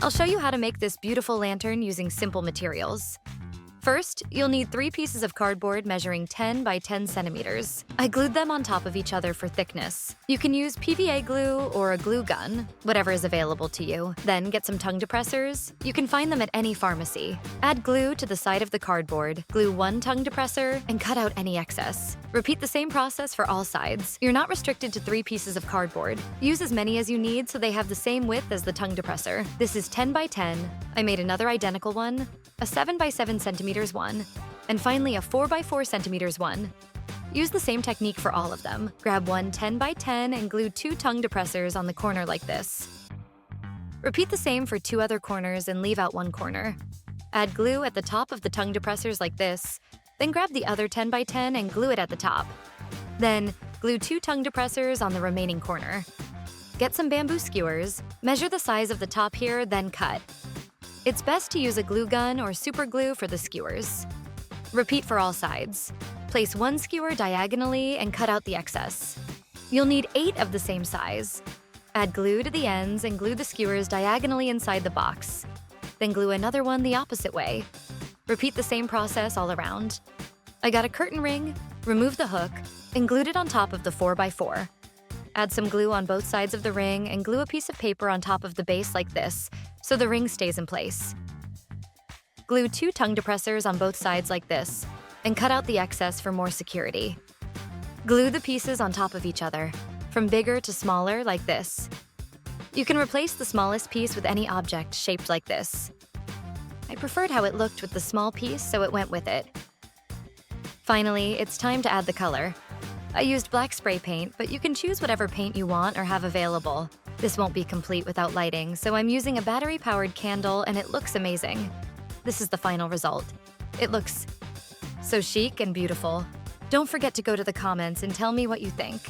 I'll show you how to make this beautiful lantern using simple materials. First, you'll need 3 pieces of cardboard measuring 10 by 10 centimeters. I glued them on top of each other for thickness. You can use PVA glue or a glue gun, whatever is available to you. Then get some tongue depressors. You can find them at any pharmacy. Add glue to the side of the cardboard, glue 1 tongue depressor, and cut out any excess. Repeat the same process for all sides. You're not restricted to 3 pieces of cardboard. Use as many as you need so they have the same width as the tongue depressor. This is 10 by 10. I made another identical one, a 7 by 7 centimeters one, and finally a 4 by 4 centimeters one. Use the same technique for all of them. Grab one 10 by 10 and glue 2 tongue depressors on the corner like this. Repeat the same for 2 other corners and leave out 1 corner. Add glue at the top of the tongue depressors like this, then grab the other 10 by 10 and glue it at the top. Then, glue 2 tongue depressors on the remaining corner. Get some bamboo skewers, measure the size of the top here, then cut. It's best to use a glue gun or super glue for the skewers. Repeat for all sides. Place 1 skewer diagonally and cut out the excess. You'll need 8 of the same size. Add glue to the ends and glue the skewers diagonally inside the box. Then glue another one the opposite way. Repeat the same process all around. I got a curtain ring, removed the hook, and glued it on top of the 4 by 4. Add some glue on both sides of the ring and glue a piece of paper on top of the base like this, so the ring stays in place. Glue 2 tongue depressors on both sides like this, and cut out the excess for more security. Glue the pieces on top of each other, from bigger to smaller like this. You can replace the smallest piece with any object shaped like this. I preferred how it looked with the small piece, so it went with it. Finally, it's time to add the color. I used black spray paint, but you can choose whatever paint you want or have available. This won't be complete without lighting, so I'm using a battery-powered candle and it looks amazing. This is the final result. It looks so chic and beautiful. Don't forget to go to the comments and tell me what you think.